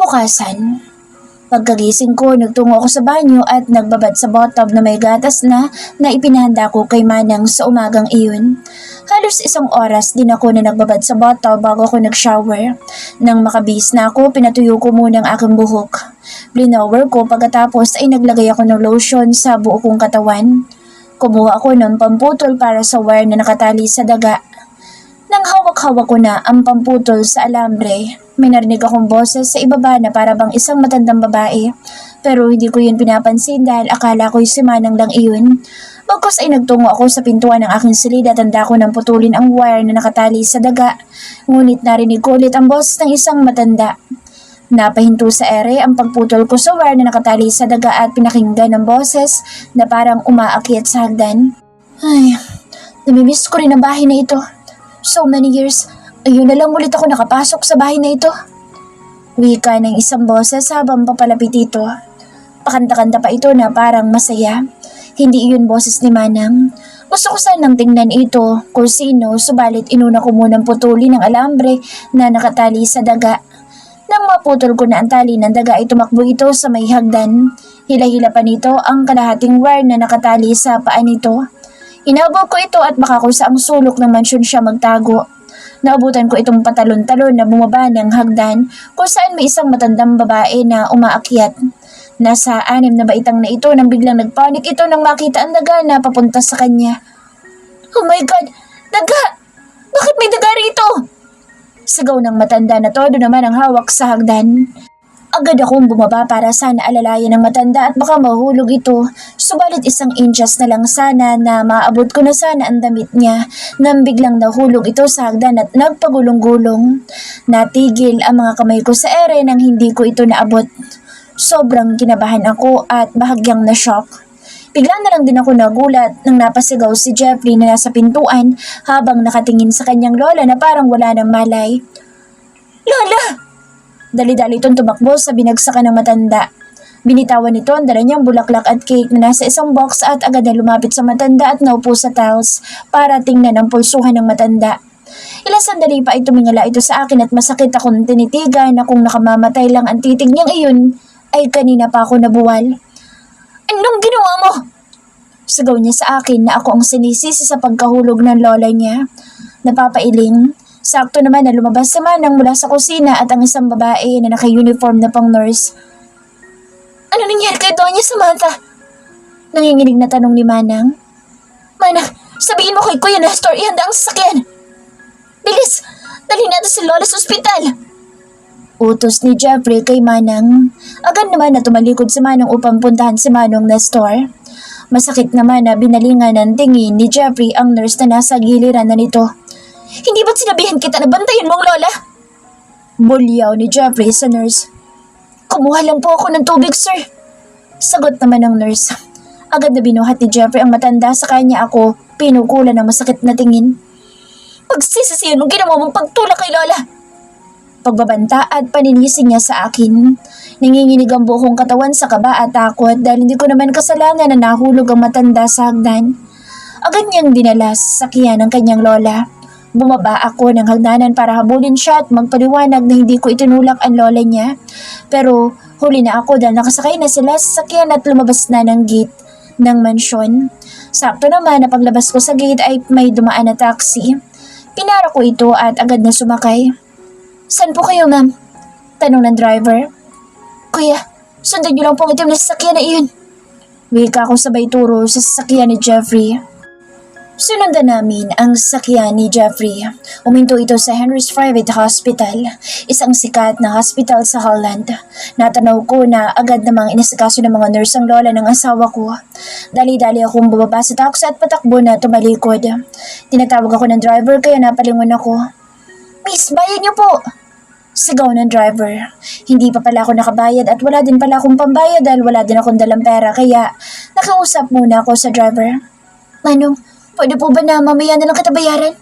Kinabukasan, pagkagising ko, nagtungo ako sa banyo at nagbabad sa bathtub na may gatas na ipinahanda ko kay Manang sa umagang iyon. Halos 1 oras din ako na nagbabad sa bathtub bago ako nag-shower. Nang makabihis na ako, pinatuyo ko muna ang aking buhok. Blinower ko pagkatapos ay naglagay ako ng lotion sa buo kong katawan. Kumuha ako ng pamputol para sa wire na nakatali sa daga. Nang hawak-hawak ko na ang pamputol sa alambre, may narinig akong boses sa ibaba na para bang isang matandang babae. Pero hindi ko yun pinapansin dahil akala ko'y si Manang lang iyon. Bagkus ay nagtungo ako sa pintuan ng aking silid at handa ko nang putulin ang wire na nakatali sa daga. Ngunit narinig ko ulit ang boses ng isang matanda. Napahinto sa ere ang pagputol ko sa wire na nakatali sa daga at pinakinggan ng boses na parang umaakyat sa hagdan. Ay, namimiss ko rin ang bahay na ito. So many years, ayun na lang ulit ako nakapasok sa bahay na ito. Wika ng isang boses habang papalapit ito. Pakanta-kanta pa ito na parang masaya. Hindi iyon boses ni Manang. Gusto ko sanang tingnan ito kung sino, subalit inuna ko munang putulin ang alambre na nakatali sa daga. Nang maputol ko na ang tali ng daga ay tumakbo ito sa may hagdan. Hila-hila pa nito ang kalahating wire na nakatali sa paa nito. Inabot ko ito at baka kung saang sulok ng mansyon siya magtago. Naabutan ko itong patalon-talon na bumaba ng hagdan kung saan may isang matandang babae na umaakyat. Nasa 6 na baitang na ito nang biglang nagpanik ito nang makita ang daga na papunta sa kanya. Oh my God! Daga! Bakit may daga rito? Sigaw ng matanda na todo naman ang hawak sa hagdan. Agad akong bumaba para sana alalayan ng matanda at baka mahulog ito. Subalit 1 inches na lang sana na maabot ko na sana ang damit niya nang biglang nahulog ito sa hagdan at nagpagulong-gulong. Natigil ang mga kamay ko sa ere nang hindi ko ito naabot. Sobrang kinabahan ako at bahagyang na-shock. Bigla na lang din ako nagulat nang napasigaw si Jeffrey na nasa pintuan habang nakatingin sa kanyang lola na parang wala ng malay. Lola! Dali-dali itong tumakbo sa binagsakan ng matanda. Binitawan nito ang dala niyang bulaklak at cake na nasa isang box at agad na lumapit sa matanda at naupo sa tiles para tingnan ang pulsuhan ng matanda. Ilang sandali pa ay tumingala ito sa akin at masakit akong tinitigan na kung nakamamatay lang ang titig niyang iyon ay kanina pa ako nabuwal. Anong ginawa mo? Sigaw niya sa akin na ako ang sinisisi sa pagkahulog ng lola niya. Napapailing. Sakto naman na lumabas si Manang mula sa kusina at ang isang babae na naka-uniform na pang nurse. Ano nangyari kay Doña Samantha? Nanginginig na tanong ni Manang. Manang, sabihin mo kay Kuya Nestor ihanda ang sasakyan. Bilis, dalhin natin si Lola sa ospital. Utos ni Jeffrey kay Manang. Agad naman na tumalikod si Manang upang puntahan si Manong Nestor. Masakit naman na binalingan ng tingin ni Jeffrey ang nurse na nasa giliran na nito. Hindi ba't sinabihan kita na bantayan mo ang lola? Bulyaw ni Jeffrey sa nurse. Kumuha lang po ako ng tubig, sir. Sagot naman ng nurse. Agad na binuhat ni Jeffrey ang matanda sa kanya ako pinukulan ng masakit na tingin. Pagsisisihan mong ginawa mong pagtulak kay lola. Pagbabanta at paninising niya sa akin. Nanginginig ang buong katawan sa kaba at takot dahil hindi ko naman kasalanan na nahulog ang matanda sa hagdan. Agad niyang dinala sa sakyan ng kanyang lola. Bumaba ako ng hagdanan para habulin siya at magpaliwanag na hindi ko itinulak ang lola niya. Pero huli na ako dahil nakasakay na sila sa sakyan at lumabas na ng gate ng mansyon. Sakto naman na paglabas ko sa gate ay may dumaan na taxi. Pinara ko ito at agad na sumakay. Saan po kayo, ma'am? Tanong ng driver. Kuya, sundan niyo lang pong itim na sasakyan na iyon. Wika ko sabay turo sa sasakyan ni Jeffrey. Sinundan namin ang sasakyan ni Jeffrey. Uminto ito sa Henry's Private Hospital, isang sikat na hospital sa Holland. Natanaw ko na agad namang inasikaso ng mga nurse ang lola ng asawa ko. Dali-dali akong bababa sa taxi at patakbo na tumalikod. Tinatawag ako ng driver kaya napalingon ako. Miss, bayad niyo po! Sigaw ng driver. Hindi pa pala ako nakabayad at wala din pala akong pambayad dahil wala din akong dalang pera kaya nakiusap muna ako sa driver. Manong, pwede po ba na mamaya na lang kita bayaran?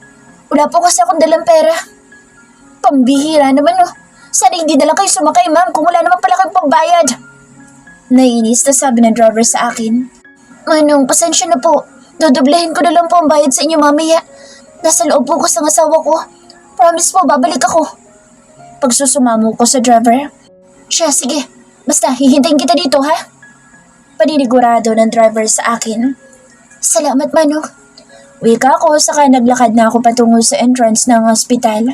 Wala po kasi akong dalang pera. Pambihira naman oh. Sana hindi na lang kayo sumakay ma'am kung wala naman pala kayong pambayad. Naiinis na sabi ng driver sa akin. Manong, pasensya na po. Dodoblehin ko na lang po ang bayad sa inyo mamaya. Nasa loob po ko sa asawa ko. Promise po, babalik ako. Pagsusumamo ko sa driver. Siya, sige. Basta, hihintayin kita dito, ha? Paninigurado ng driver sa akin. Salamat, Manong. Wika ko, saka naglakad na ako patungo sa entrance ng ospital.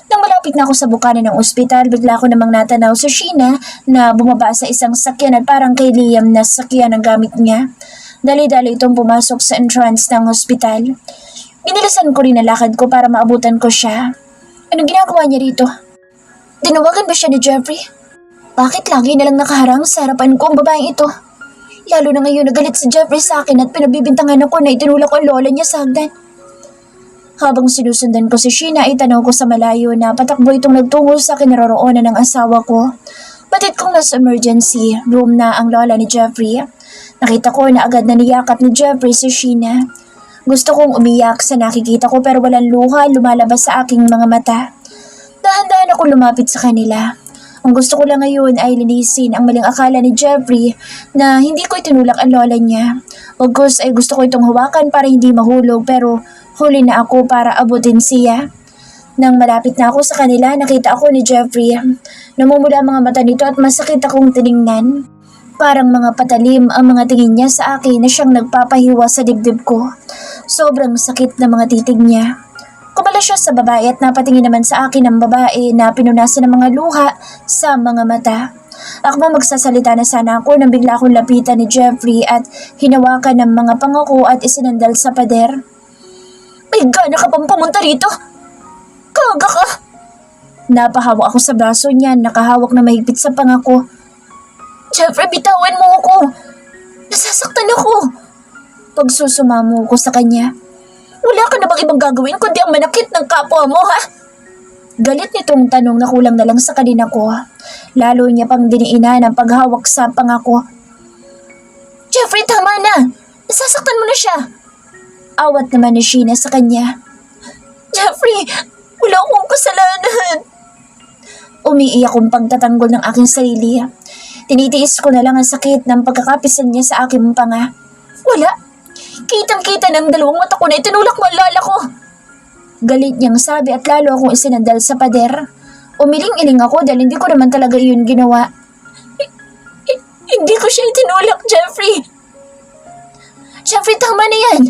Nang malapit na ako sa bukana ng ospital, bigla ko namang natanaw sa Sheena na bumaba sa isang sakyan at parang kay Liam na sakyan ang gamit niya. Dali-dali itong pumasok sa entrance ng ospital. Binilisan ko rin ang lakad ko para maabutan ko siya. Anong ginagawa niya rito? Tinawagan ba siya ni Jeffrey? Bakit lagi na lang nakaharang sa harapan ko ang babaeng ito? Lalo na ngayon nagalit si Jeffrey sa akin at pinagbibintangan ako na itinulak ko ang lola niya sa hagdan. Habang sinusundan ko si Sheena ay tanaw ko sa malayo na patakbo itong nagtungo sa kinaroroonan ng asawa ko. Batid kong nasa emergency room na ang lola ni Jeffrey. Nakita ko na agad na niyakap ni Jeffrey si Sheena. Gusto kong umiyak sa nakikita ko pero walang luha lumalabas sa aking mga mata. Dahan-dahan ako lumapit sa kanila. Ang gusto ko lang ngayon ay linisin ang maling akala ni Jeffrey na hindi ko itinulak ang lola niya. Pagkos ay gusto ko itong hawakan para hindi mahulog pero huli na ako para abutin siya. Nang malapit na ako sa kanila, nakita ako ni Jeffrey. Namumula ang mga mata nito at masakit akong tiningnan. Parang mga patalim ang mga tingin niya sa akin na siyang nagpapahiwa sa dibdib ko. Sobrang sakit na mga titig niya. Kumala siya sa babae at napatingin naman sa akin ang babae na pinunasan ng mga luha sa mga mata. Ako magsasalita na sana ako nang bigla akong lapitan ni Jeffrey at hinawakan ng mga pangako at isinandal sa pader. May gana ka pang pumunta rito? Kaga ka! Napahawa ako sa braso niya, nakahawak na mahigpit sa pangako. Jeffrey, bitawan mo ako! Nasasaktan ako! Pagsusumamo ko sa kanya. Wala ka na bang ibang gagawin kundi ang manakit ng kapwa mo, ha? Galit nitong tanong na kulang na lang sa kanina ko. Lalo niya pang diniinan ang paghawak sa pangako. Jeffrey, tama na! Nasasaktan mo na siya! Awat naman ni Sheena sa kanya. Jeffrey, wala akong kasalanan! Umiiyak kong pagtatanggol ng aking sarili. Tinitiis ko na lang ang sakit ng pagkakapisan niya sa aking panga. Wala! Kitang-kita ng dalawang mata ko na itinulak mo ang lola ko. Galit niyang sabi at lalo akong isinandal sa pader. Umiling-iling ako dahil hindi ko naman talaga iyon ginawa. Hindi ko siya itinulak, Jeffrey. Jeffrey, tama na yan.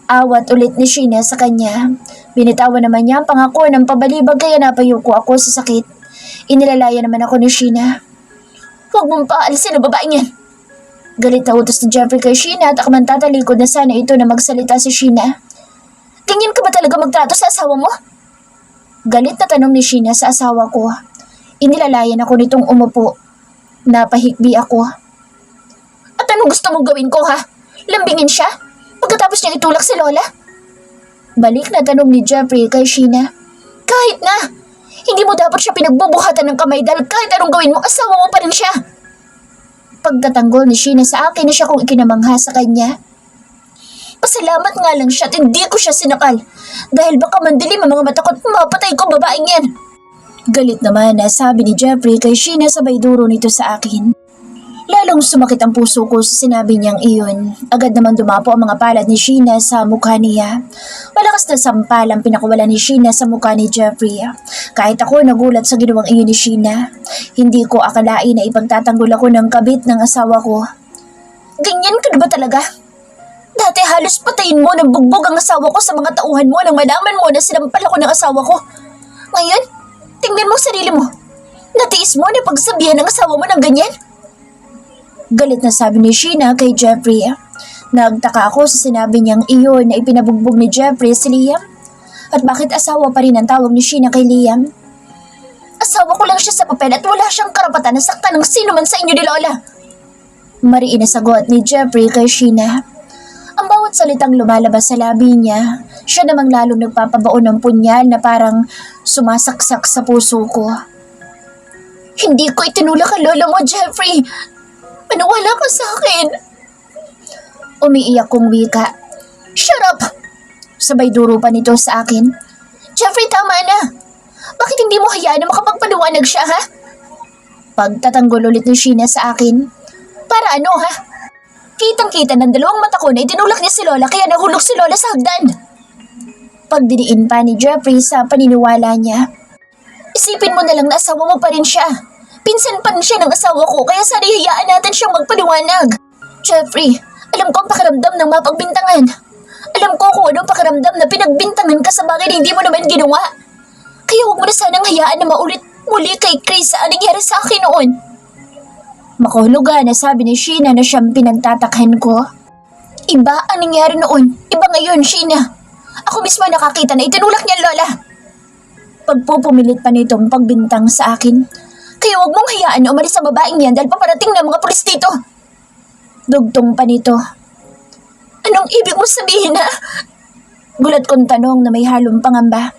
Awat ulit ni Sheena sa kanya. Binitawan naman niya ang pangako ng pabalibag kaya napayuko ako sa sakit. Inilalaya naman ako ni Sheena. Huwag mong paalisin ang babaeng yan. Galit na utos ni Jeffrey kay Sheena at ako man tatalikod na sana ito na magsalita si Sheena. Ganyan ka ba talaga magtrato sa asawa mo? Galit na tanong ni Sheena sa asawa ko. Inilalayan ako nitong umupo. Napahikbi ako. At anong gusto mong gawin ko, ha? Lambingin siya? Pagkatapos niya itulak si Lola? Balik na tanong ni Jeffrey kay Sheena. Kahit na! Hindi mo dapat siya pinagbubuhatan ng kamay dahil kahit anong gawin mo, asawa mo pa rin siya. Pagtatanggol ni Sheena sa akin na siya kong ikinamangha sa kanya. Pasalamat nga lang siya at hindi ko siya sinakal dahil baka mandilim ang mga mata ko at mapatay ko babaeng yan. Galit naman na sabi ni Jeffrey kay Sheena sabay duro nito sa akin. Lalong sumakit ang puso ko sa sinabi niyang iyon. Agad naman dumapo ang mga palad ni Sheena sa mukha niya. Malakas na sampal ang pinakawala ni Sheena sa mukha ni Jeffrey. Kahit ako nagulat sa ginawang iyon ni Sheena. Hindi ko akalain na ipagtatanggol ako ng kabit ng asawa ko. Ganyan ka na ba talaga? Dati halos patayin mo ng bugbog ang asawa ko sa mga tauhan mo nang malaman mo na sinampal ako ng asawa ko. Ngayon, tingnan mo sarili mo. Natiis mo na pagsabihan ng asawa mo ng ganyan? Galit na sabi ni Sheena kay Jeffrey. Nagtaka ako sa sinabi niyang iyon na ipinabugbog ni Jeffrey si Liam. At bakit asawa pa rin ang tawag ni Sheena kay Liam? Asawa ko lang siya sa papel at wala siyang karapatan na saktan ng sino man sa inyo ni Lola. Mariin na sagot ni Jeffrey kay Sheena. Ang bawat salitang lumalabas sa labi niya, siya namang lalong nagpapabaon ng punyal na parang sumasaksak sa puso ko. Hindi ko itinulak ang lola mo, Jeffrey. Maniwala ka sa akin. Umiiyak kong wika. Shut up! Sabay duro pa nito sa akin. Jeffrey, tama na. Bakit hindi mo hayaan na makapagpaliwanag siya, ha? Pagtatanggol ulit ni Sheena sa akin. Para ano, ha? Kitang-kita ng dalawang mata ko na itinulak niya si Lola kaya nahulog si Lola sa hagdan. Pagdiniin pa ni Jeffrey sa paniniwala niya. Isipin mo na lang na asawa mo pa rin siya. Pinsan pa siya ng asawa ko, kaya sana hayaan natin siyang magpaliwanag. Jeffrey, alam ko ang pakiramdam ng mapagbintangan. Alam ko kung anong pakiramdam na pinagbintangan ka sa bagay na hindi mo naman ginawa. Kaya huwag mo na sanang hayaan na maulit muli kay Chris ang nangyari sa akin noon. Makahulugan na sabi ni Sheena na siyang pinagtatakhan ko. Iba ang nangyari noon. Iba ngayon, Sheena. Ako mismo nakakita na itinulak niya, Lola. Pagpupumilit pa nitong pagbintang sa akin. Kaya huwag mong hayaan na umalis sa babaeng yan dahil paparating na mga pulis dito. Dugtong pa nito. Anong ibig mo sabihin na? Gulat kong tanong na may halong pangamba.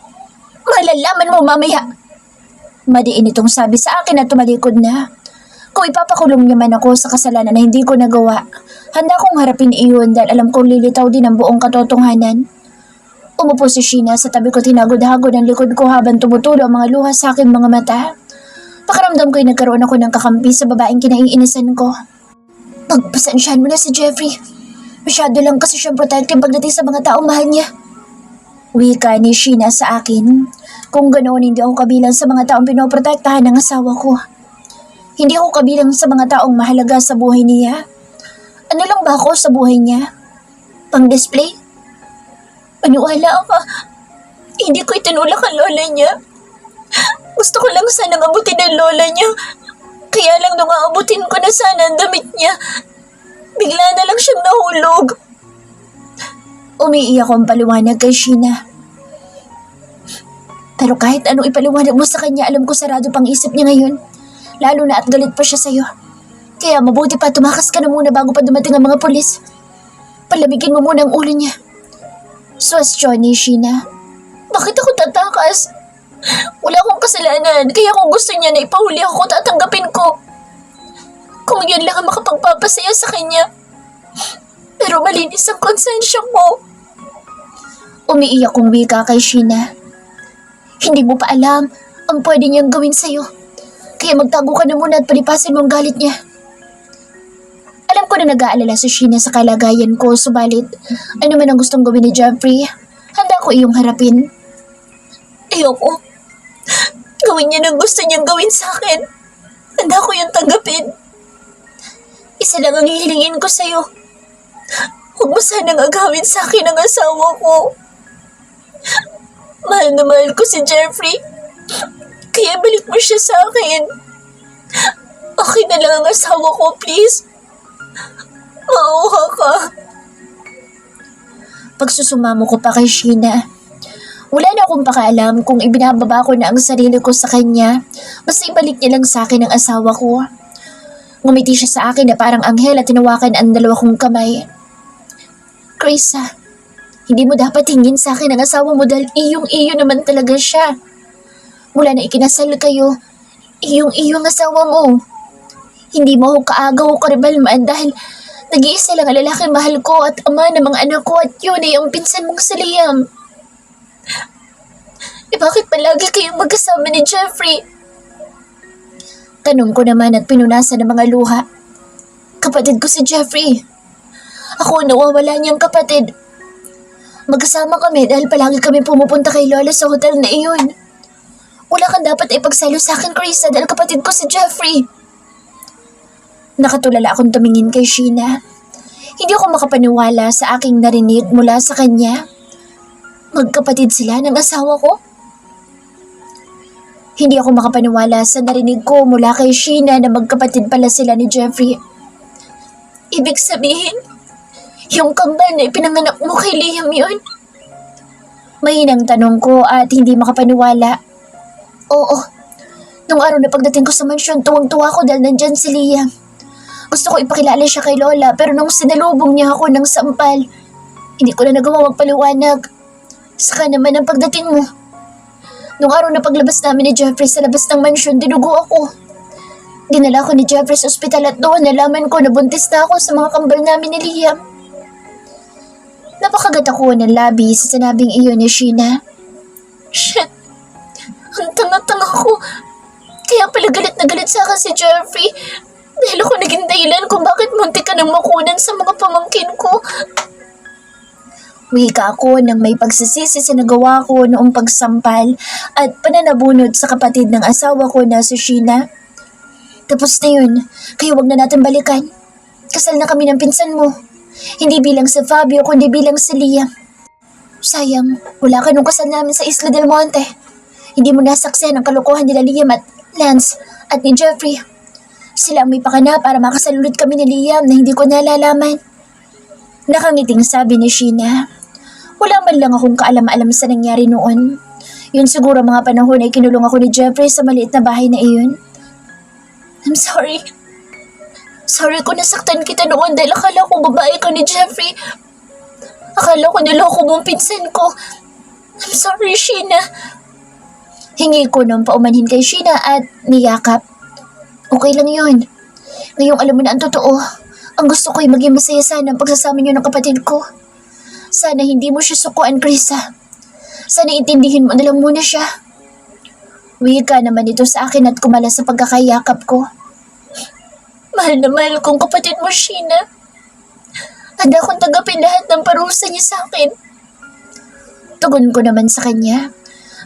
Malalaman mo mamaya. Madiin itong sabi sa akin at tumalikod na. Kung ipapakulong niya man ako sa kasalanan na hindi ko nagawa, handa kong harapin iyon dahil alam kong lilitaw din ang buong katotohanan. Umupo si Sheena sa tabi ko, tinagod-hagod ang likod ko habang tumutulo ang mga luha sa aking mga mata. Pakiramdam ko'y nagkaroon ako ng kakampi sa babaeng kinaiinisan ko. Pagpasensyahan mo na si Jeffrey. Masyado lang kasi siyang protective pagdating sa mga taong mahal niya. Wika ni Sheena sa akin. Kung ganoon, hindi ako kabilang sa mga taong pinoprotektahan ng asawa ko. Hindi ako kabilang sa mga taong mahalaga sa buhay niya. Ano lang ba ako sa buhay niya? Pang-display? Paniwala ka. Hindi ko itinulak ang lola niya. Gusto ko lang sanang abutin ang lola niya. Kaya lang nung aabutin ko na sana ang damit niya, bigla na lang siyang nahulog. Umiiyak akong paliwanag kay Sheena. Pero kahit anong ipaliwanag mo sa kanya, alam ko sarado pang isip niya ngayon. Lalo na at galit pa siya sa'yo. Kaya mabuti pa tumakas ka na muna bago pa dumating ang mga pulis. Palamigin mo muna ang ulo niya. Suwestyon ni Sheena. Bakit ako tatakas? Wala akong kasalanan, kaya kung gusto niya na ipahuli ako, tatanggapin ko. Kung yun lang ang makapagpapasaya sa kanya. Pero malinis ang konsensya ko. Umiiyak kong wika kay Sheena. Hindi mo pa alam ang pwede niyang gawin sa'yo. Kaya magtago ka na muna at palipasin mo ang galit niya. Alam ko na nag-aalala si Sheena sa kalagayan ko, subalit ano man ang gustong gawin ni Jeffrey, handa ko iyong harapin. Ayoko. Gawin niya ng gusto niyang gawin sa akin. Handa ko yung tanggapin. Isa lang ang hihilingin ko sa'yo. Huwag mo sanang agawin sa akin ang asawa ko. Mahal na mahal ko si Jeffrey. Kaya balik mo siya sa akin. Akin na lang ang asawa ko, please. Mauha ka. Pagsusumamo ko pa kay Sheena. Wala na akong pakialam kung ibinababa ko na ang sarili ko sa kanya. Basta ibalik niya lang sa akin ang asawa ko. Ngumiti siya sa akin na parang anghel at tinawakan ang dalawa kong kamay. Krisa, hindi mo dapat hingin sa akin ang asawa mo dahil iyong-iyo naman talaga siya. Mula na ikinasal kayo, iyong-iyong asawa mo. Hindi mo ako kaagaw o karibalman dahil nag-iisa lang ang lalaki mahal ko at ama ng mga anak ko at yun ay ang pinsan mong si Liam. Bakit palagi kayong magkasama ni Jeffrey? Tanong ko naman at pinunasan ng mga luha. Kapatid ko si Jeffrey. Ako nawawala niyang kapatid. Magkasama kami dahil palagi kami pumupunta kay Lola sa hotel na iyon. Wala kang dapat ipagsalo sa akin, Krisa, dahil kapatid ko si Jeffrey. Nakatulala akong tumingin kay Sheena. Hindi ako makapaniwala sa aking narinig mula sa kanya. Magkapatid sila ng asawa ko? Hindi ako makapaniwala sa narinig ko mula kay Sheena na magkapatid pala sila ni Jeffrey. Ibig sabihin, yung kambal na ipinanganak mo kay Liam yun? Mahinang tanong ko at hindi makapaniwala. Oo. Nung araw na pagdating ko sa mansyon, tuwang-tuwa ko dahil nandyan si Liam. Gusto ko ipakilala siya kay Lola pero nung sinalubong niya ako ng sampal, hindi ko na nagawa magpaliwanag. Saka naman ang pagdating mo. Nung araw na paglabas namin ni Jeffrey sa labas ng mansyon, dinugo ako. Dinala ko ni Jeffrey sa ospital at doon nalaman ko na buntis na ako sa mga kambal namin ni Liam. Napakagat ako ng labi sa sinabing iyon ni Sheena. Shit! Ang tanga-tanga ko. Kaya pala galit na galit sa akin si Jeffrey. Dahil ako naging dahilan kung bakit muntik ka nang makunan sa mga pamangkin ko. Wika ako nang may pagsisisi sa nagawa ko noong pagsampal at pananabunod sa kapatid ng asawa ko na si Sheena. Tapos na yun, kaya wag na natin balikan. Kasal na kami ng pinsan mo. Hindi bilang si Fabio, kundi bilang si Liam. Sayang, wala ka nung kasal namin sa Isla del Monte. Hindi mo nasaksihan ang kalokohan nila Liam at Lance at ni Jeffrey. Sila ang may pakana para makasal ulit kami ni Liam na hindi ko nalalaman. Nakangiting sabi ni Sheena. Wala man lang akong kaalam-alam sa nangyari noon. Yun siguro mga panahon ay kinulong ako ni Jeffrey sa maliit na bahay na iyon. I'm sorry. Sorry kung nasaktan kita noon dahil akala ko babae ka ni Jeffrey. Akala ko niloko mong pinsan ko. I'm sorry, Sheena. Hingi ko nung paumanhin kay Sheena at niyakap. Okay lang yun. Ngayong alam mo na ang totoo. Ang gusto ko ay maging masaya sana ang pagsasama niyo ng kapatid ko. Sana hindi mo siya sukuan, Krisa. Sana intindihin mo na lang muna siya. Wika naman ito sa akin at kumala sa pagkakayakap ko. Mahal na mahal kong kapatid mo, Sheena. Handa akong tagapin lahat ng parusa niya sa akin. Tugon ko naman sa kanya.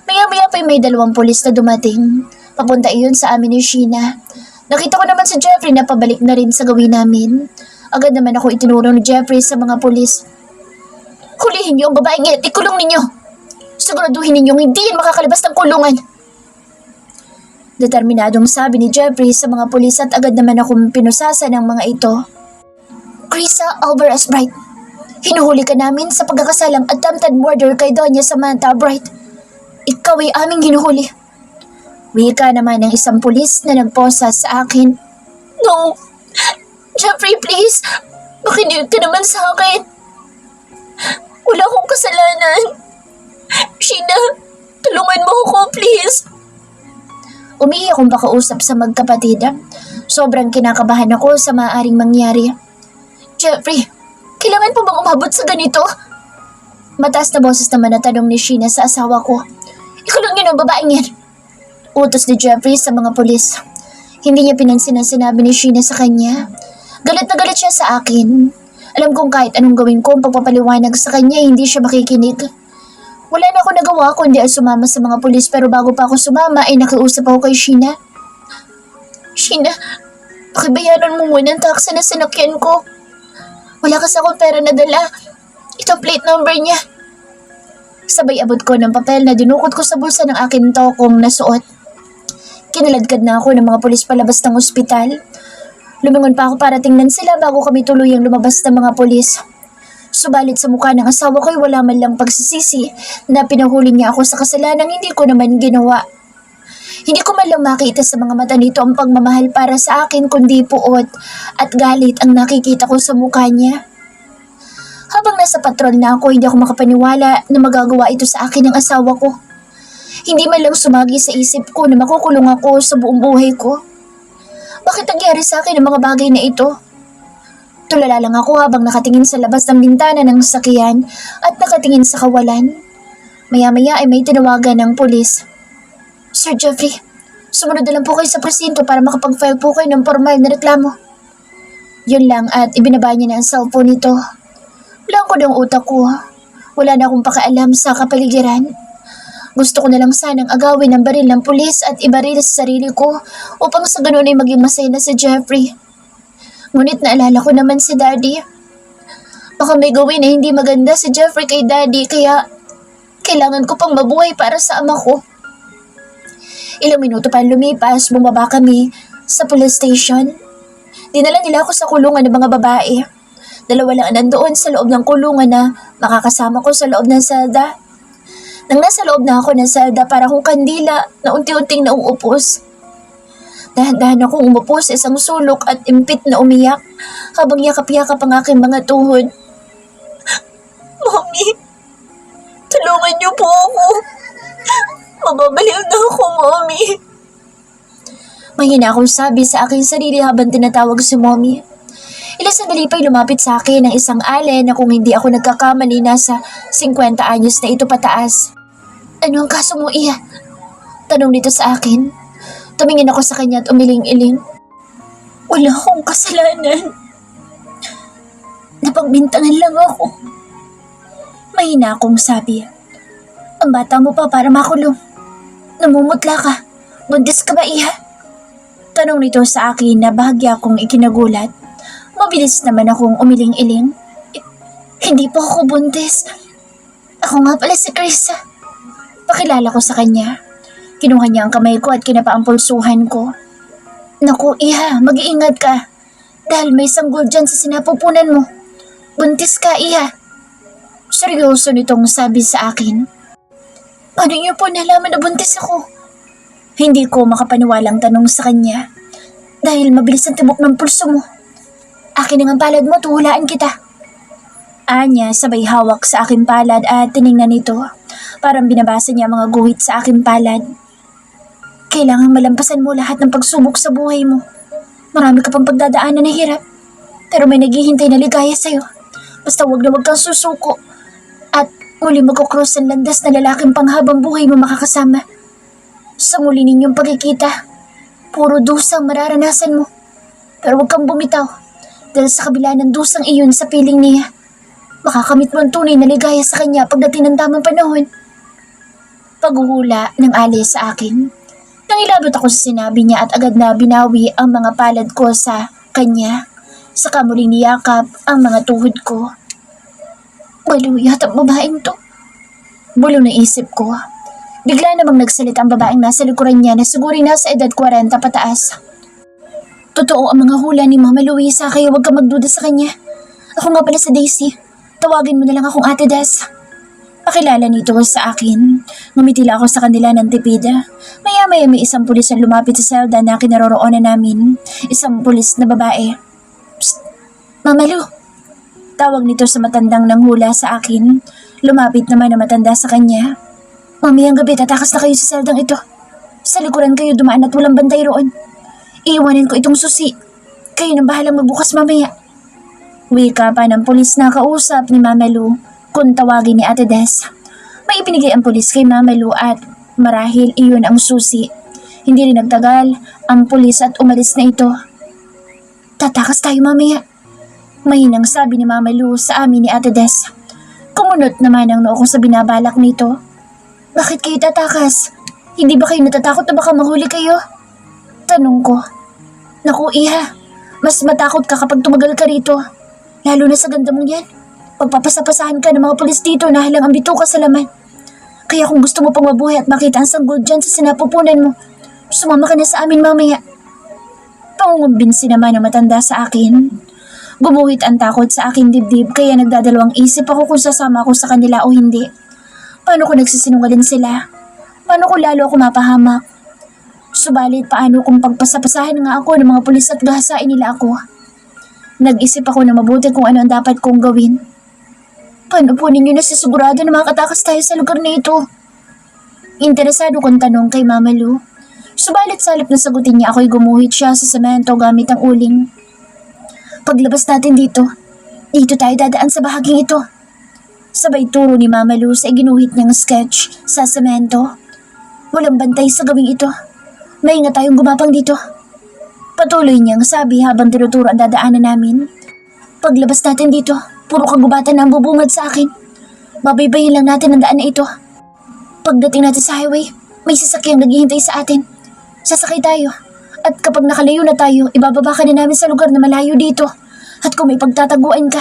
Maya-maya pa'y may 2 pulis na dumating. Papunta iyon sa amin ni Sheena. Nakita ko naman si Jeffrey na pabalik na rin sa gawin namin. Agad naman ako itinuro ni Jeffrey sa mga pulis. Hulihin niyo ang babaeng yan at ikulong ninyo. Siguraduhin ninyong hindi yan makakalabas ng kulungan. Determinadong sabi ni Jeffrey sa mga pulis at agad naman akong pinusasa ng mga ito. Krisa Alvarez Bright, hinuhuli ka namin sa pagkakasalang attempted murder kay Doña Samantha Bright. Ikaw ay aming hinuhuli. Wika naman ng isang pulis na nagposa sa akin. No! Jeffrey, please! Makinig ka naman sa akin. Wala akong kasalanan. Sheena, tulungan mo ako, please. Umihi akong pakausap sa magkapatid. Sobrang kinakabahan ako sa maaaring mangyari. Jeffrey, kailangan pa bang umabot sa ganito? Mataas na boses naman na tanong ni Sheena sa asawa ko. Ikulong niyo ang babaeng yan. Utos ni Jeffrey sa mga pulis. Hindi niya pinansin ang sinabi ni Sheena sa kanya. Galit na galit siya sa akin. Alam kong kahit anong gawin ko ang pagpapaliwanag sa kanya, hindi siya makikinig. Wala na ako nagawa kundi ay sumama sa mga pulis pero bago pa ako sumama ay nakiusap ako kay Sheena. Sheena, pakibayaran mo muna ang taksa na sinakyan ko. Wala kasi akong pera na dala. Ito plate number niya. Sabay abot ko ng papel na dinukot ko sa bulsa ng akin tokong nasuot. Kinaladkad na ako ng mga pulis palabas ng ospital. Lumingon pa ako para tingnan sila bago kami tuluyang lumabas ng mga pulis. Subalit sa mukha ng asawa ko'y wala man lang pagsisisi na pinahuli niya ako sa kasalanang hindi ko naman ginawa. Hindi ko man lang makita sa mga mata nito ang pagmamahal para sa akin kundi puot at galit ang nakikita ko sa mukha niya. Habang nasa patrol na ako, hindi ako makapaniwala na magagawa ito sa akin ng asawa ko. Hindi man lang sumagi sa isip ko na makukulong ako sa buong buhay ko. Bakit nangyari sa akin ang mga bagay na ito? Tulala lang ako habang nakatingin sa labas ng bintana ng sasakyan at nakatingin sa kawalan. Maya-maya ay may tinawagan ng pulis. Sir Jeffrey, sumunod na lang po kayo sa presinto para makapag-file po kayo ng formal na reklamo. Yun lang at ibinaba niya na ang cellphone nito. Blanko ng utak ko. Wala na akong pakialam sa kapaligiran. Gusto ko na lang sanang agawin ang baril ng pulis at ibaril sa sarili ko upang sa ganun ay maging masaya na si Jeffrey. Ngunit naalala ko naman si Daddy. Baka may gawin na hindi maganda si Jeffrey kay Daddy kaya kailangan ko pang mabuhay para sa ama ko. Ilang minuto pa lumipas, bumaba kami sa police station. Dinala nila ako sa kulungan ng mga babae. 2 lang nandoon sa loob ng kulungan na makakasama ko sa loob ng selda. Nang nasa loob na ako ng selda, para akong kandila na unti-unting nauupos. Dahan-dahan akong umupo sa isang sulok at impit na umiyak habang yakap-yakap ang aking mga tuhod. Mommy, tulungan niyo po ako. Mababaliw na ako, Mommy. Mahina akong sabi sa aking sarili habang tinatawag si Mommy. Ilang sandali pa'y lumapit sa akin ng isang allen na kung hindi ako nagkakamali nasa 50 anyos na ito pataas. Ano ang kaso mo, Iya? Tanong nito sa akin. Tumingin ako sa kanya at umiling-iling. Wala akong kasalanan. Napagbintangan lang ako. Mahina akong sabi. Ang bata mo pa para makulong. Namumutla ka. Buntis ka ba, Iya? Tanong nito sa akin na bahagya kong ikinagulat. Mabilis naman akong umiling-iling. Hindi po ako buntis. Ako nga pala si Chris. Pakilala ko sa kanya. Kinuha niya ang kamay ko at kinapaampulsuhan ko. Naku, iha, mag-iingat ka. Dahil may sanggol dyan sa sinapupunan mo. Buntis ka, iha. Seryoso nitong sabi sa akin. Paano niyo po nalaman na buntis ako? Hindi ko makapaniwalang tanong sa kanya. Dahil mabilis ang tibok ng pulso mo. Akin ang palad mo, tuhulaan kita. Anya sabay hawak sa aking palad at tiningnan nito. Parang binabasa niya mga guhit sa aking palad. Kailangan malampasan mo lahat ng pagsubok sa buhay mo. Marami ka pang pagdadaanan na hirap. Pero may naghihintay na ligaya sa'yo. Basta wag na wag kang susuko. At muli magkukross ang landas na lalaking panghabang buhay mo makakasama. Sa muli ninyong pagkikita, puro dusang mararanasan mo. Pero wag kang bumitaw. Dahil sa kabila ng dusang iyon sa piling niya, makakamit mo ang tunay na ligaya sa kanya pagdating ng tamang panahon. Paghuhula ng alis sa akin. Nangilabot ako sa sinabi niya at agad na binawi ang mga palad ko sa kanya. Saka muling niyakap ang mga tuhod ko. Baliw yata ang babaeng to. Bulo na isip ko. Bigla namang nagsalita ang babaeng nasa likuran niya na siguro nasa edad 40 pataas. Totoo ang mga hula ni Mama Luisa kaya huwag ka magduda sa kanya. Ako nga pala sa Daisy. Tawagin mo na lang akong Ate Des. Pakilala nito sa akin. Ngumitila ako sa kanila ng tipida. Maya-maya may isang pulis na lumapit sa selda na kinaroroonan namin. Isang pulis na babae. Psst! Mama Lu! Tawag nito sa matandang nanghula sa akin. Lumapit naman na matanda sa kanya. Mamayang gabi tatakas na kayo sa seldang ito. Sa likuran kayo dumaan at walang bantay roon. Iiwanan ko itong susi. Kayo nang bahalang magbukas mamaya. Wika pa ng pulis na kausap ni Mama Lu kung tawagin ni Ate Des. May ibinigay ang pulis kay Mama Lu at marahil iyon ang susi. Hindi rin nagtagal ang pulis at umalis na ito. Tatakas tayo mamaya. Mahinang sabi ni Mama Lu sa amin ni Ate Des. Kumunot naman ang noo ko sa binabalak nito. Bakit kayo tatakas? Hindi ba kayo natatakot na baka mahuli kayo? Tanong ko. Naku, iha. Mas matakot ka kapag tumagal ka rito. Lalo na sa ganda mong yan. Pagpapasapasahan ka ng mga pulis dito na halang ang bituka sa laman. Kaya kung gusto mo pang mabuhay at makita ang sanggol dyan sa sinapupunan mo, sumama ka na sa amin mamaya. Pangungumbinsi naman ang matanda sa akin. Gumuhit ang takot sa aking dibdib kaya nagdadalawang isip ako kung sasama ako sa kanila o hindi. Paano kung nagsisinungaling sila? Paano kung lalo ako mapahamak? Subalit paano kung pagpasapasahan nga ako ng mga pulis at gahasain nila ako? Nag-isip ako na mabuti kung ano ang dapat kong gawin. Paano po ninyo nasisigurado na makatakas tayo sa lugar na ito? Interesado kong tanong kay Mama Lu. Subalit sa halip na sagutin niya ako'y gumuhit siya sa semento gamit ang uling. Paglabas natin dito tayo dadaan sa bahaging ito. Sabay turo ni Mama Lu sa iginuhit niyang sketch sa semento. Walang bantay sa gawing ito. Maingat tayong gumapang dito. Patuloy niyang sabi habang tinuturo ang dadaanan namin. Paglabas natin dito, puro kagubatan na ang bubungad sa akin. Babaybayin lang natin ang daan na ito. Pagdating natin sa highway, may sasakyang naghihintay sa atin. Sasakay tayo. At kapag nakalayo na tayo, ibababa ka na namin sa lugar na malayo dito. At kung may pagtataguan ka,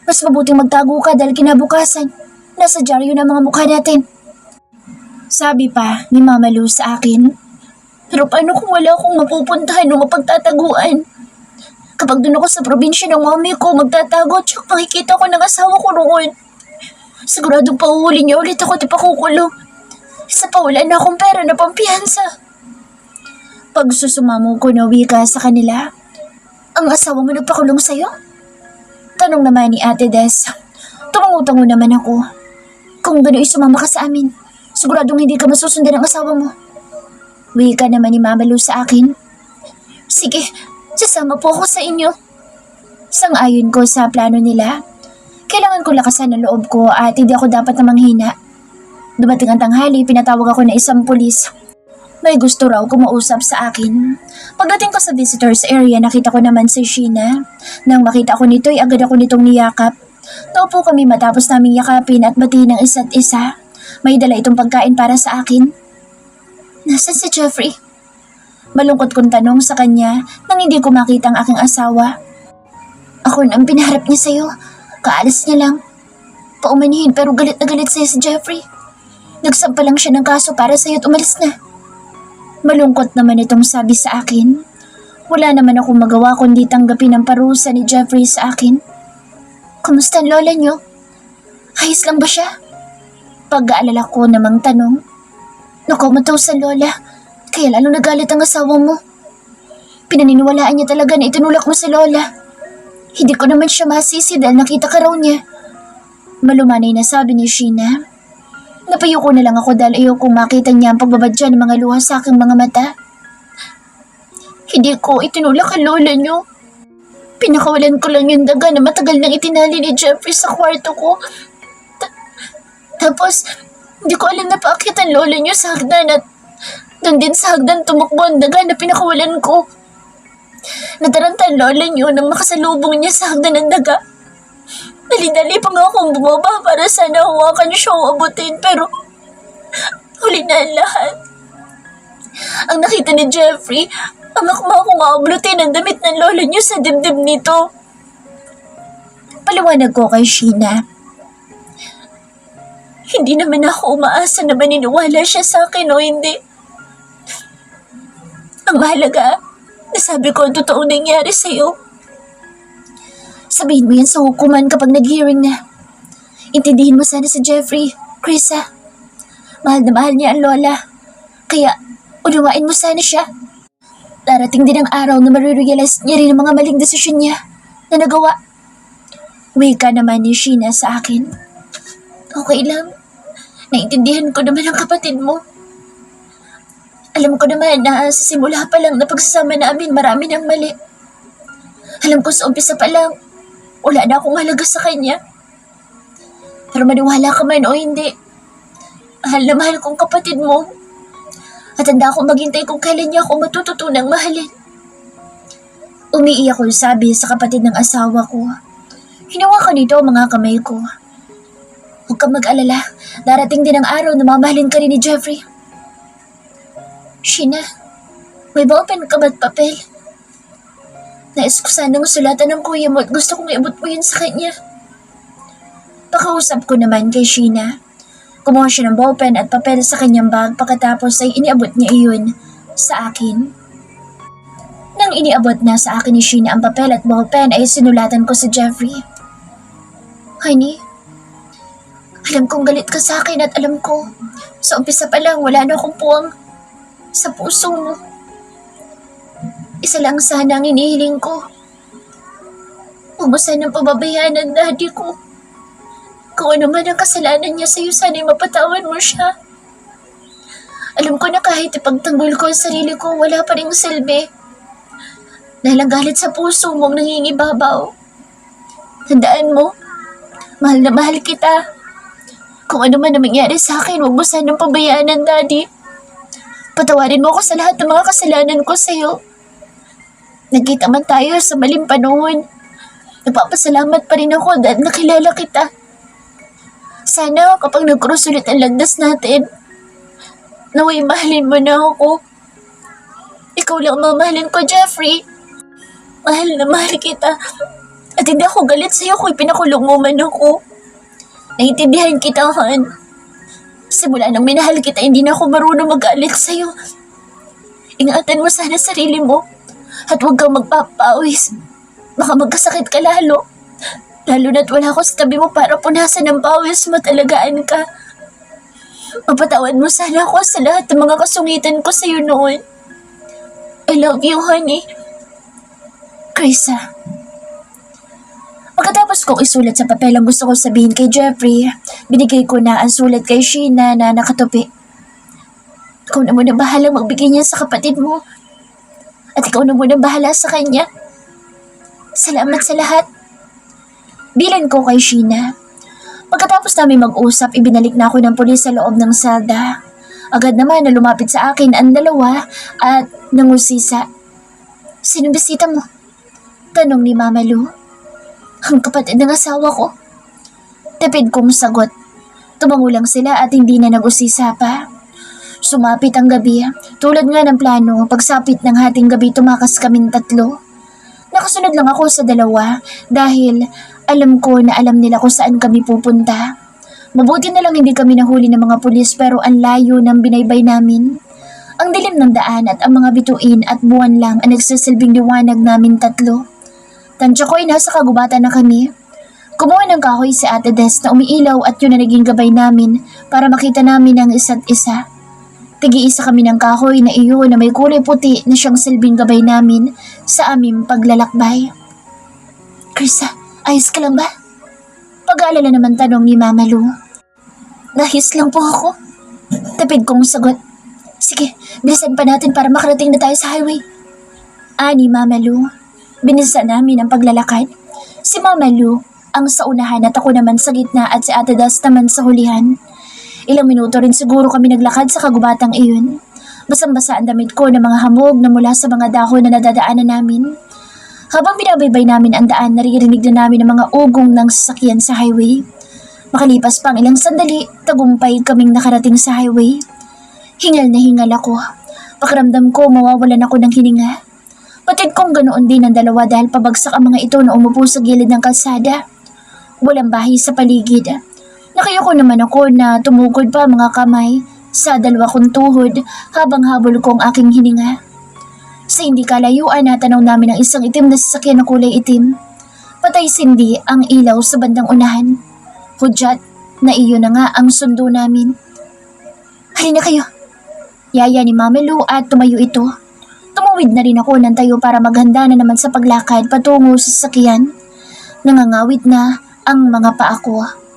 mas mabuting magtago ka dahil kinabukasan, nasa dyaryo na mga mukha natin. Sabi pa ni Mama Lu sa akin. Pero paano kung wala akong mapupuntahan o mapagtataguan? Kapag doon ako sa probinsya ng mami ko, magtatago at makikita ko ng asawa ko roon. Siguradong pauhuli niya ulit ako at ipakukulong. Isa pa wala na akong pera na pampiyansa. Pagsusumamo ko na wika sa kanila. Ang asawa mo nagpakulong sa'yo? Tanong naman ni Ate Des. Tumangutango naman ako. Kung gano'y sumama ka sa amin, siguradong hindi ka masusundan ng asawa mo. Wika naman ni Mama Lu sa akin. Sige, sasama po ako sa inyo. Sang-ayon ko sa plano nila. Kailangan ko lakasan ang loob ko at hindi ako dapat na manghina. Dumating ang tanghali, pinatawag ako ng isang pulis. May gusto raw kumausap sa akin. Pagdating ko sa visitors area, nakita ko naman si Sheena. Nang makita ko nito, agad ako nitong niyakap. Naupo kami matapos naming yakapin at batiin ng isa't isa. May dala itong pagkain para sa akin. Nasaan si Jeffrey? Malungkot kong tanong sa kanya nang hindi ko makita ang aking asawa. Ako na ang pinaharap niya sa'yo. Kaalis niya lang. Paumanhin pero galit na galit sa'yo si Jeffrey. Nagsampa lang siya ng kaso para sa'yo at umalis na. Malungkot naman itong sabi sa akin. Wala naman akong magawa kundi tanggapin ang parusa ni Jeffrey sa akin. Kumusta ang lola niyo? Ayos lang ba siya? Pag-aalala ko namang tanong. Nakumataw sa lola, kaya lalo nagalit ang asawa mo. Pinaniniwalaan niya talaga na itinulak mo sa lola. Hindi ko naman siya masisi dahil nakita ka raw niya. Malumanay na sabi ni Sheena. Napayuko na lang ako dahil ayokong makita niya ang pagbabadya ng mga luha sa aking mga mata. Hindi ko itinulak ang lola niyo. Pinakawalan ko lang yung daga na matagal nang itinali ni Jeffrey sa kwarto ko. Tapos, hindi ko alam na paakit ang lola niyo sa hagdan at doon din sa hagdan tumakbo ang daga na pinakawalan ko. Nataranta ang lola niyo nang makasalubong niya sa hagdan ng daga. Dali-dali pa nga akong bumaba para sana hawakan siya o abutin pero huli na ang lahat. Ang nakita ni Jeffrey, ang akma kong aablutin ang damit ng lola niyo sa dibdib nito. Paliwanag ko kay Sheena. Hindi naman ako umaasa na maniniwala siya sa akin o hindi. Ang mahalaga, nasabi ko ang totoong nangyari sa'yo. Sabihin mo yan sa hukuman kapag nag-hearing na. Intindihin mo sana si Jeffrey, Krisa. Mahal na mahal niya ang lola. Kaya, unawain mo sana siya. Darating din ang araw na marirealize niya rin ang mga maling desisyon niya na nagawa. Wika naman ni Sheena sa akin. Okay lang. Naintindihan ko naman ang kapatid mo. Alam ko naman na sa simula pa lang na pagsasama namin marami ng mali. Alam ko sa umpisa pa lang, wala na akong halaga sa kanya. Pero maniwala ka man o hindi, mahal na mahal kong kapatid mo. At handa akong maghintay kung kailan niya ako matututunang mahalin. Umiiyak ko sabi sa kapatid ng asawa ko. Hinawakan nito ang mga kamay ko. Huwag kang mag-alala, darating din ang araw na mamahalin ka rin ni Jeffrey. Sheena, may ballpen ka ba't papel? Nais ko sanang sulatan ng kuya mo at gusto kong iabot mo yun sa kanya. Pakausap ko naman kay Sheena. Kumuha siya ng ballpen at papel sa kanyang bag pagkatapos ay iniabot niya iyon sa akin. Nang iniabot na sa akin ni Sheena ang papel at ballpen ay sinulatan ko si Jeffrey. Honey, alam kong galit ka sa akin at alam ko, sa umpisa pa lang wala na akong puwang sa puso mo. Isa lang sana ang inihiling ko. Huwag mo sanang pababayaan ang daddy ko. Kung ano man ang kasalanan niya sa'yo, sana'y mapatawan mo siya. Alam ko na kahit ipagtanggol ko ang sarili ko, wala pa ring silbi. Dahil ang galit sa puso mong nangingibabaw. Tandaan mo, mahal na mahal kita. Kung ano man ang mangyari sa akin, huwag mo sanang pabayaan ng daddy. Patawarin mo ako sa lahat ng mga kasalanan ko sa'yo. Nagkita man tayo sa maling panahon. Nagpapasalamat pa rin ako dahil nakilala kita. Sana kapag nag-cross ulit ang landas natin, naway mahalin mo na ako. Ikaw lang mamahalin ko, Jeffrey. Mahal na mahal kita. At hindi ako galit sa'yo kung ipinakulong mo man ako. Naintindihan kita, Han. Simula nang minahal kita, hindi na ako marunong magalit sa'yo. Ingatan mo sana sarili mo. At huwag kang magpapawis. Baka magkasakit ka lalo. Lalo na't wala ako sa tabi mo para punasan ng pawis mo, talagaan ka. Mapatawad mo sana ako sa lahat ng mga kasungitan ko sa'yo noon. I love you, honey. Krisa. Pagkatapos kong isulat sa papel ang gusto kong sabihin kay Jeffrey, binigay ko na ang sulat kay Sheena na nakatupi. Ikaw na muna bahalang magbigay niya sa kapatid mo. At ikaw na muna bahala sa kanya. Salamat sa lahat. Bilan ko kay Sheena. Pagkatapos namin mag-usap, ibinalik na ako ng pulis sa loob ng selda. Agad naman na lumapit sa akin ang dalawa at nangusisa. Sinong bisita mo? Tanong ni Mama Lou. Ang kapatid ng asawa ko. Tapid kong sagot. Tumango lang sila at hindi na nag-usisa pa. Sumapit ang gabi. Tulad nga ng plano, pagsapit ng hating gabi tumakas kaming tatlo. Nakasunod lang ako sa dalawa dahil alam ko na alam nila kung saan kami pupunta. Mabuti na lang hindi kami nahuli ng mga pulis pero ang layo ng binaybay namin. Ang dilim ng daan at ang mga bituin at buwan lang ang nagsasilbing liwanag namin tatlo. Tansya ko ay nasa kagubatan na kami. Kumuha ng kahoy si Ate Des na umiilaw at yun na naging gabay namin para makita namin ang isa't isa. Tigi-isa kami ng kahoy na iyon na may kulay puti na siyang silbing gabay namin sa aming paglalakbay. Krisa, ayos ka lang ba? Pag-aalala naman tanong ni Mama Lu. Nahis lang po ako. Tapid kong sagot. Sige, bilisan pa natin para makarating na tayo sa highway. Ani Mama Lu. Binisa namin ang paglalakad. Si Mama Lu ang sa unahan at ako naman sa gitna at si Ate Das naman sa hulihan. Ilang minuto rin siguro kami naglakad sa kagubatang iyon. Basang-basa ang damit ko ng mga hamog na mula sa mga dahon na nadadaanan namin. Habang binabaybay namin ang daan, naririnig na namin ang mga ugong ng sasakyan sa highway. Makalipas pa ang ilang sandali, tagumpay kaming nakarating sa highway. Hingal na hingal ako. Pakiramdam ko mawawalan ako ng hininga. Patid kong ganoon din ang dalawa dahil pabagsak ang mga ito na umupo sa gilid ng kalsada. Walang bahay sa paligid. Nakayoko naman ako na tumukod pa mga kamay sa dalawa kong tuhod habang habol ko ang aking hininga. Sa hindi kalayuan natanaw namin ang isang itim na sasakyan na kulay itim. Patay sindi ang ilaw sa bandang unahan. Hudyat na iyon na nga ang sundo namin. Halina kayo. Yaya ni Mama Lu at tumayo ito. Tumawid na rin ako ng tayo para maghanda na naman sa paglakad patungo sa sasakyan. Nangangawit na ang mga paa ko.